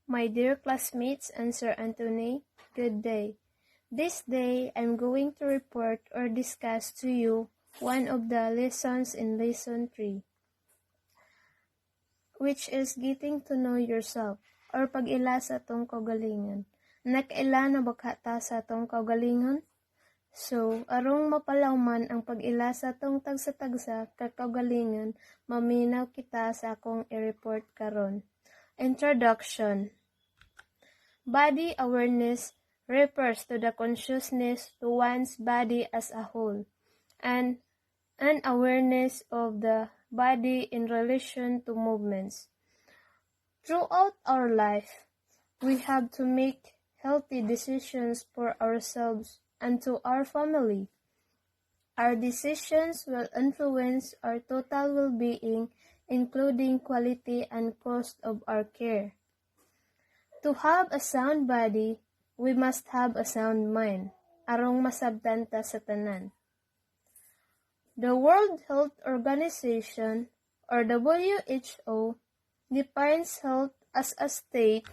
My dear classmates and Sir Anthony, good day. This day, I'm going to report or discuss to you one of the lessons in Lesson 3, which is getting to know yourself, or pag-ila sa tong kaugalingon. Nakaila na baghata sa tong kaugalingon? So, arong mapalawman ang pag-ila sa tong tagsa-tagsa kaugalingon, maminaw kita sa akong i-report karon. Introduction. Body awareness refers to the consciousness to one's body as a whole, and an awareness of the body in relation to movements. Throughout our life, we have to make healthy decisions for ourselves and to our family. Our decisions will influence our total well-being, including quality and cost of our care. To have a sound body, we must have a sound mind, arong masabtan ta sa tanan. The World Health Organization, or WHO, defines health as a state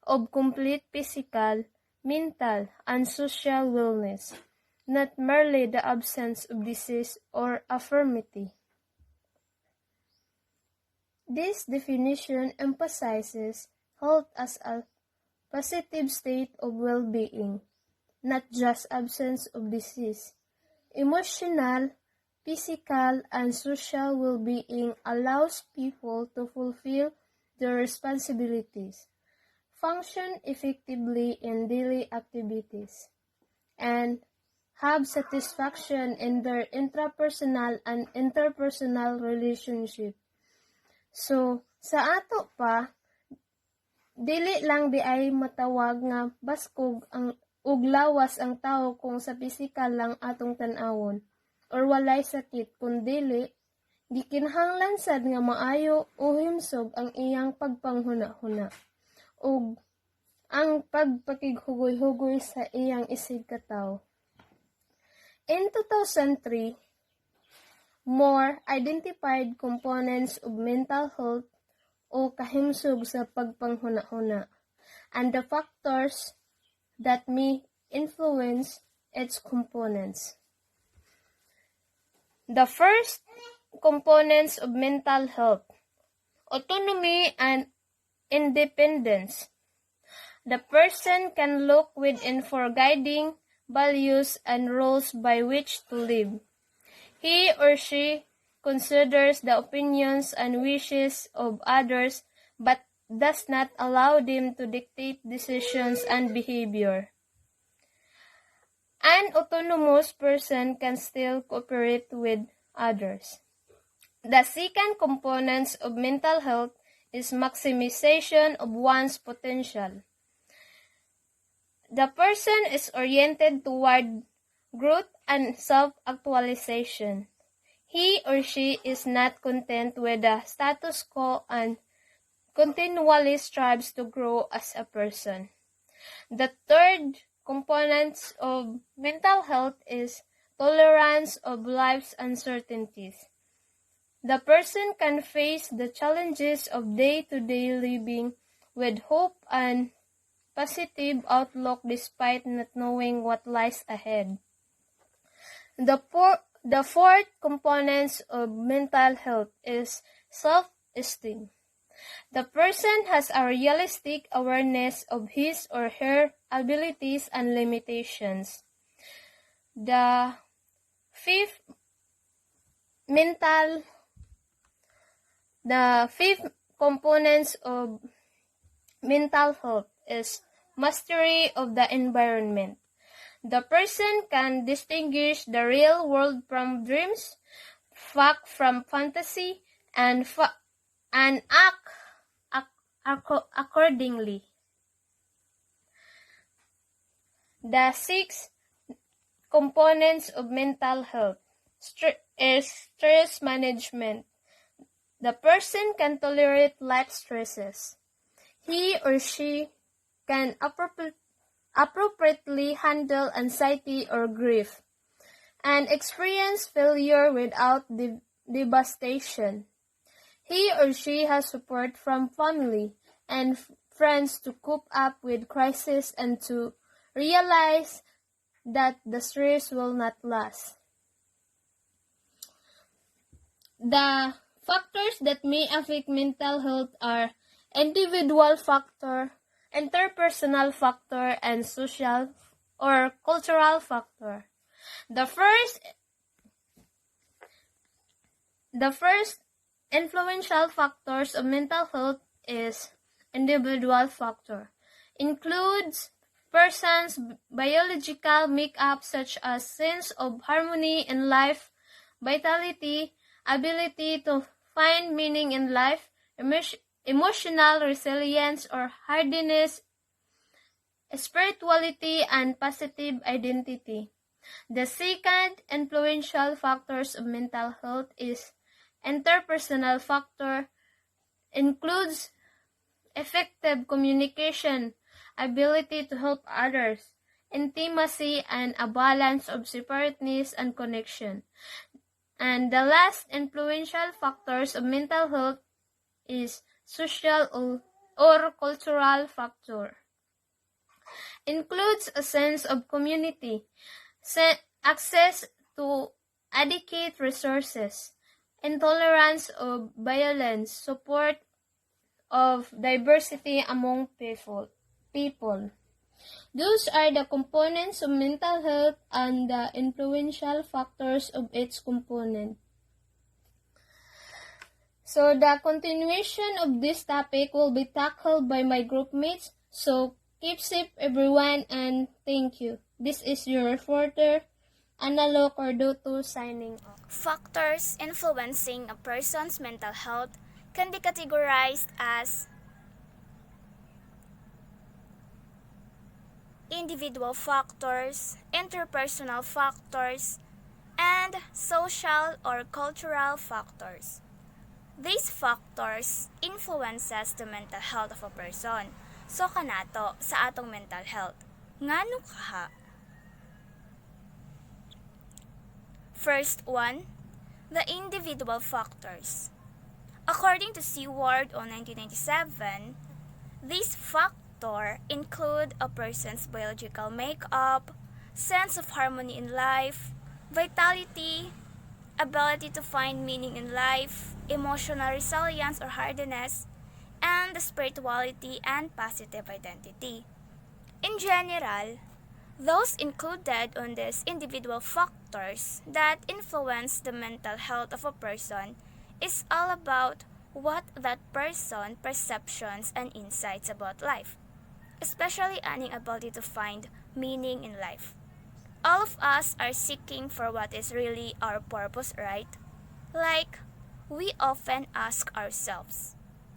of complete physical, mental, and social wellness, not merely the absence of disease or infirmity. This definition emphasizes health as a positive state of well-being, not just absence of disease. Emotional, physical, and social well-being allows people to fulfill their responsibilities, function effectively in daily activities, and have satisfaction in their intrapersonal and interpersonal relationship. So, sa ato pa, dili lang di ay matawag nga baskog ang ug lawas ang tao kung sa pisikal lang atong tan-awon or walay sakit kun dili gikinahanglan sad nga maayo o himsog ang iyang pagpanghuna-huna ug ang pagpakighugoy-hugoy sa iyang isig katawo. In 2003, more identified components of mental health o kahimsog sa pagpanghuna-huna, and the factors that may influence its components. The first components of mental health: autonomy and independence. The person can look within for guiding values and rules by which to live. He or she considers the opinions and wishes of others but does not allow them to dictate decisions and behavior. An autonomous person can still cooperate with others. The second component of mental health is maximization of one's potential. The person is oriented toward growth and self-actualization. He or she is not content with the status quo and continually strives to grow as a person. The third component of mental health is tolerance of life's uncertainties. The person can face the challenges of day-to-day living with hope and positive outlook despite not knowing what lies ahead. The fourth component of mental health is self-esteem. The person has a realistic awareness of his or her abilities and limitations. The fifth component of mental health is mastery of the environment. The person can distinguish the real world from dreams, fact from fantasy, and act accordingly. The sixth components of mental health is stress management. The person can tolerate life stresses. He or she can appropriately handle anxiety or grief, and experience failure without devastation. He or she has support from family and friends to cope up with crisis and to realize that the stress will not last. The factors that may affect mental health are individual factor, interpersonal factor, and social or cultural factor. The first influential factors of mental health is individual factor. Includes person's biological makeup such as sense of harmony in life, vitality, ability to find meaning in life, emotional resilience or hardiness, spirituality, and positive identity. The second influential factors of mental health is interpersonal factor, includes effective communication, ability to help others, intimacy, and a balance of separateness and connection. And the last influential factors of mental health is social or cultural factor. Includes a sense of community, access to adequate resources, intolerance of violence, support of diversity among people. Those are the components of mental health and the influential factors of its component. So the continuation of this topic will be tackled by my groupmates. So keep safe everyone and thank you. This is your reporter, Analo Cordoto signing off. Factors influencing a person's mental health can be categorized as individual factors, interpersonal factors, and social or cultural factors. These factors influences the mental health of a person. So kanato sa atong mental health. Ngano kaha? First one, the individual factors. According to Seward on 1997, these factors include a person's biological makeup, sense of harmony in life, vitality, ability to find meaning in life, emotional resilience or hardiness, and the spirituality and positive identity. In general, those included on these individual factors that influence the mental health of a person is all about what that person's perceptions and insights about life, especially an ability to find meaning in life. All of us are seeking for what is really our purpose, right? Like, we often ask ourselves,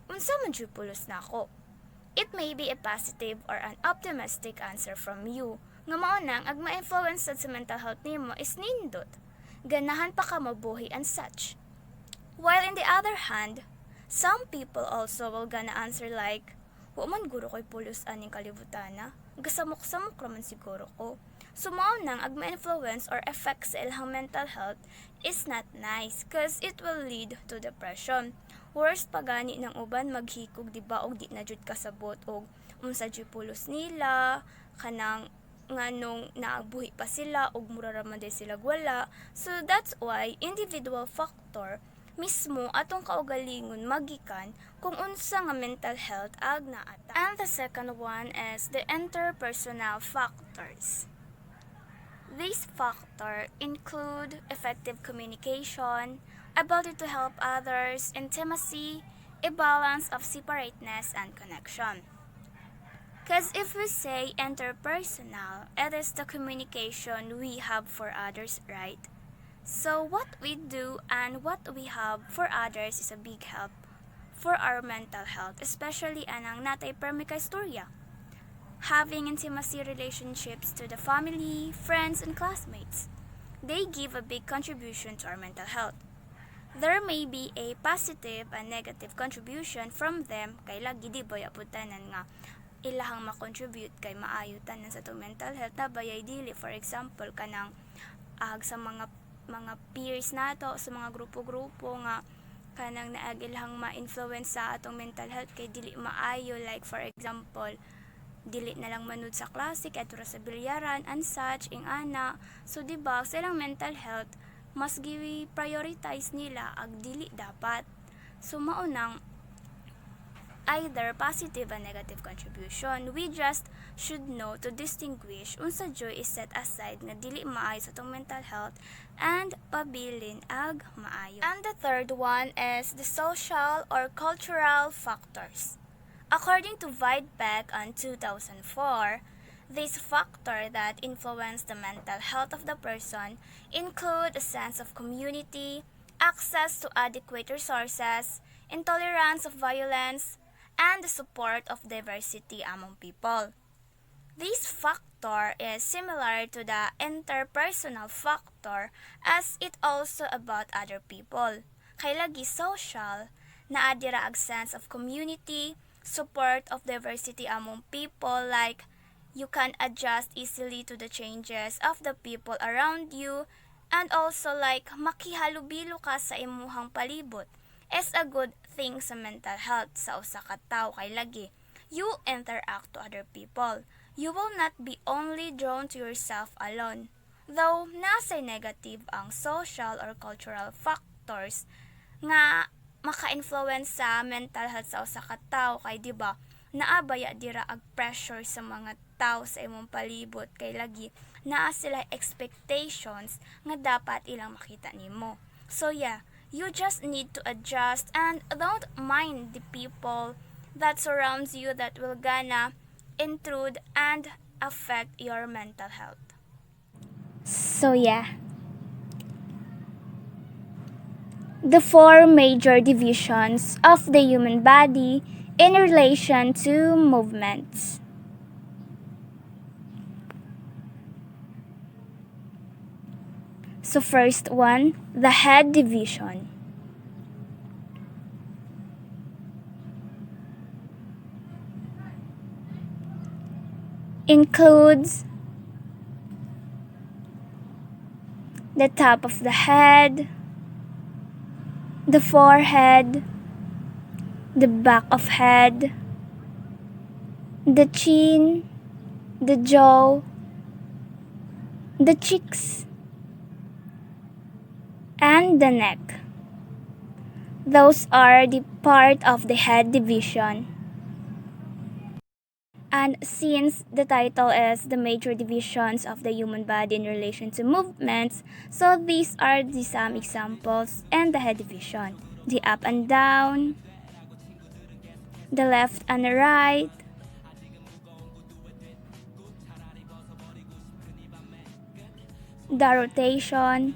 unsa man jud pulos nako? It may be a positive or an optimistic answer from you, nga mao nang ag ma-influence sa mental health nimo is nindot. Ganahan pa ka mabuhi and such. While in the other hand, some people also will gonna answer like, wa man guro ko'y pulos aning kalibutana, gasamok-samok raman siguro ko. So mao nang ag ma-influence or affect sa ilang mental health is not nice cause it will lead to depression. Worst pa gani ng uban maghikog diba og di na jud kasabot og unsa jud pulos nila kanang nganong naagbuhi pa sila og mura ra man sila wala. So that's why individual factor mismo atong kaugalingon magikan kung unsa nga mental health ag naata. And the second one is the interpersonal factors. These factors include effective communication, ability to help others, intimacy, a balance of separateness and connection. Because if we say interpersonal, it is the communication we have for others, right? So what we do and what we have for others is a big help for our mental health, especially anang natay permika istorya. Having intimacy relationships to the family, friends, and classmates. They give a big contribution to our mental health. There may be a positive and negative contribution from them kay lagi di boy aputanan nga ilahang makontribute kay maayo tanan sa itong mental health na bayay dili. For example, kanang sa mga peers nato, sa mga grupo-grupo nga kanang naagilhang ma-influence sa atong mental health kay dili maayo, like for example dili na lang manood sa klase kay tura sa bilyaran and such ing ana. So diba sa ilang mental health mas prioritize nila ag dili dapat. So maunang either positive and negative contribution. We just should know to distinguish unsa joy is set aside nga dili maayo sa tong mental health and pabilin ag maayo. And the third one is the social or cultural factors. According to Weidbeck on 2004, these factors that influence the mental health of the person include a sense of community, access to adequate resources, intolerance of violence, and the support of diversity among people. This factor is similar to the interpersonal factor as it also about other people. Kay lagi social, naa dira ag sense of community, support of diversity among people, like you can adjust easily to the changes of the people around you, and also like makihalubilo ka sa imuhang palibot is a good thing sa mental health sa usa ka tawo kay lagi you interact to other people. You will not be only drawn to yourself alone. Though nasa negative ang social or cultural factors nga maka-influence sa mental health sa usa ka tawo kay diba naabaya dira ag pressure sa mga tawo sa imong palibot kay lagi naa sila expectations nga dapat ilang makita nimo. So yeah, you just need to adjust and don't mind the people that surrounds you that will gonna intrude and affect your mental health. So yeah, the four major divisions of the human body in relation to movements. So first one, the head division. Includes the top of the head, the forehead, the back of head, the chin, the jaw, the cheeks, and the neck. Those are the part of the head division. And since the title is the major divisions of the human body in relation to movements, so these are the some examples in the head division. The up and down, the left and the right, the rotation,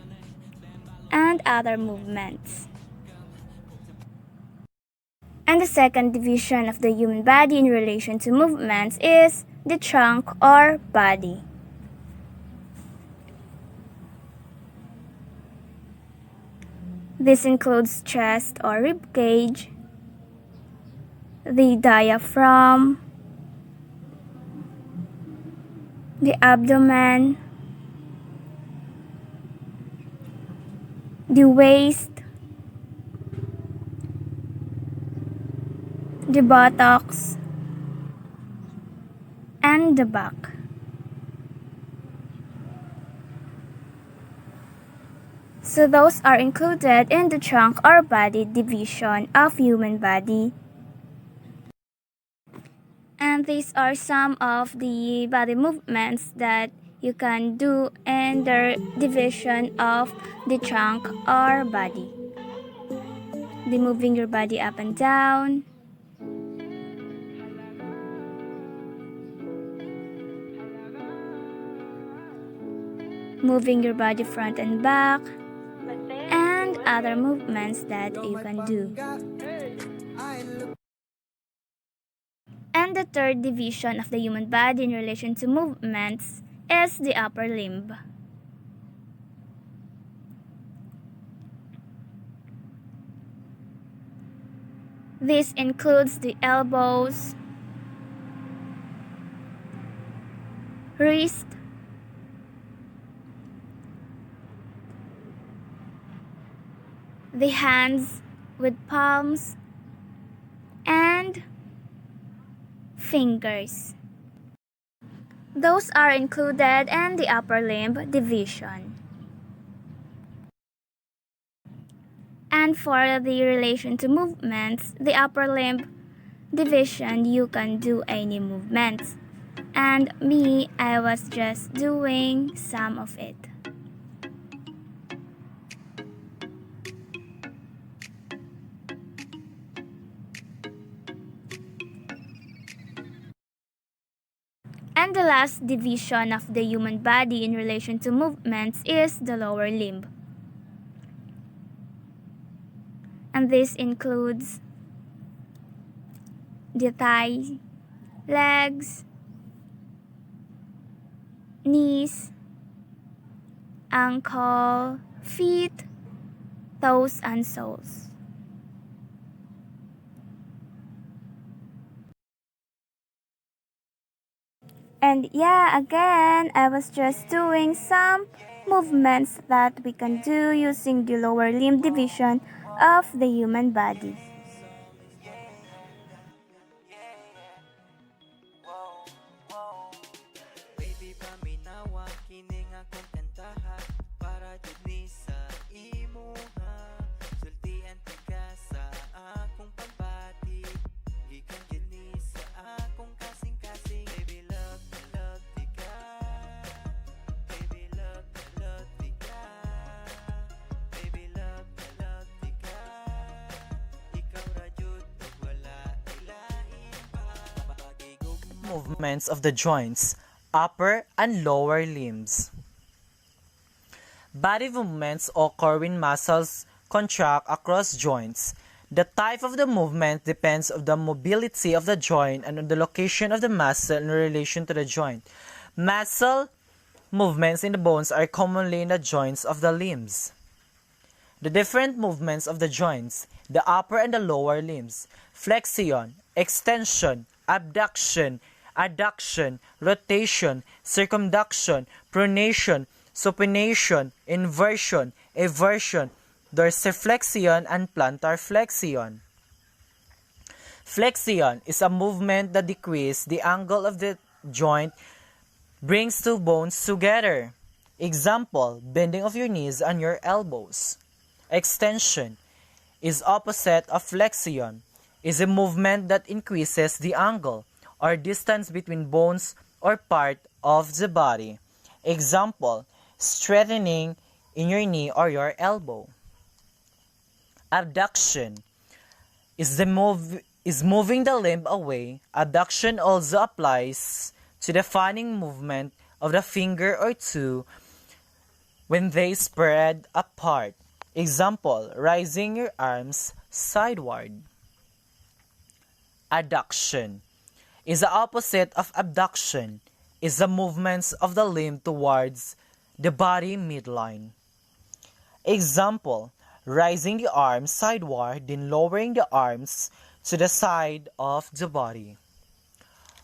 and other movements. And the second division of the human body in relation to movements is the trunk or body. This includes chest or rib cage, the diaphragm, the abdomen, the waist, the buttocks, and the back. So those are included in the trunk or body division of human body. And these are some of the body movements that you can do in the division of the trunk or body. The moving your body up and down, moving your body front and back, and other movements that you can do. And the third division of the human body in relation to movements is the upper limb. This includes the elbows, wrist, the hands, with palms and fingers. Those are included in the upper limb division. And for the relation to movements, the upper limb division, you can do any movements. And me, I was just doing some of it. And the last division of the human body in relation to movements is the lower limb. And this includes the thigh, legs, knees, ankle, feet, toes, and soles. And yeah, again, I was just doing some movements that we can do using the lower limb division of the human body. Baby, paminawa, kining akong kantaha para jud ni sa imuha. Sultian ka sa akong pagbati, gikan jud ni sa akong kasing-kasing. Baby, love di ka. Baby, love di ka. Baby, love di ka. Ikaw ra jud ug wala ilahin pa. Movements of the joints, upper and lower limbs. Body movements occur when muscles contract across joints. The type of the movement depends on the mobility of the joint and on the location of the muscle in relation to the joint. Muscle movements in the bones are commonly in the joints of the limbs. The different movements of the joints, the upper and the lower limbs, flexion, extension, abduction, adduction, rotation, circumduction, pronation, supination, inversion, eversion, dorsiflexion, and plantar flexion. Flexion is a movement that decreases the angle of the joint, brings two bones together. Example, bending of your knees and your elbows. Extension is opposite of flexion, is a movement that increases the angle or distance between bones or part of the body. Example, strengthening in your knee or your elbow. Abduction is moving the limb away. Abduction also applies to the fanning movement of the finger or two when they spread apart. Example, raising your arms sideward. Adduction is the opposite of abduction, is the movements of the limb towards the body midline. Example, raising the arms sideward, then lowering the arms to the side of the body.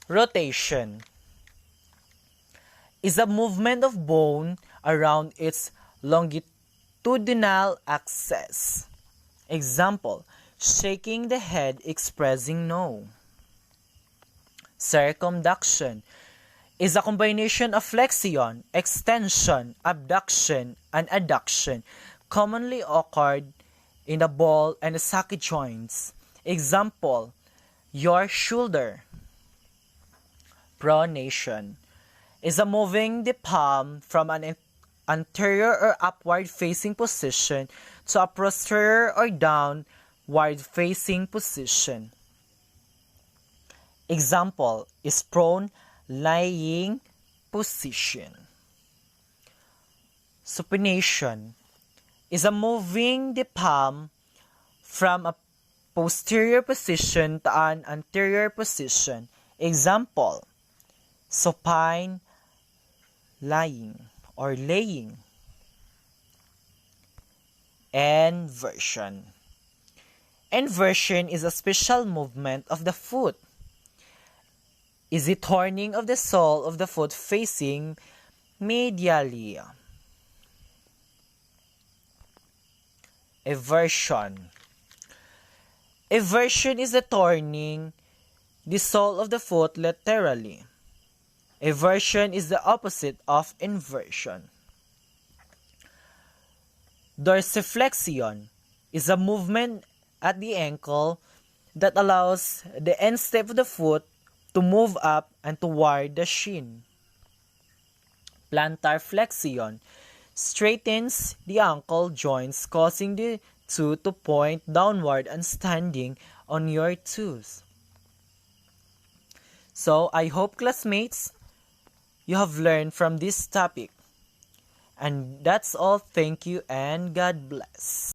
Rotation is a movement of bone around its longitudinal axis. Example, shaking the head expressing no. Circumduction is a combination of flexion, extension, abduction, and adduction, commonly occurred in the ball and the socket joints. Example, your shoulder. Pronation is a moving the palm from an anterior or upward facing position to a posterior or downward facing position. Example is prone lying position. Supination is a moving the palm from a posterior position to an anterior position. Example, supine lying or laying. Inversion. Inversion is a special movement of the foot. Is the turning of the sole of the foot facing medially. Eversion Eversion is the turning the sole of the foot laterally. Eversion is the opposite of inversion. Dorsiflexion is a movement at the ankle that allows the instep of the foot to move up and toward the shin. Plantar flexion straightens the ankle joints, causing the two to point downward and standing on your toes. So, I hope classmates, you have learned from this topic. And that's all. Thank you and God bless.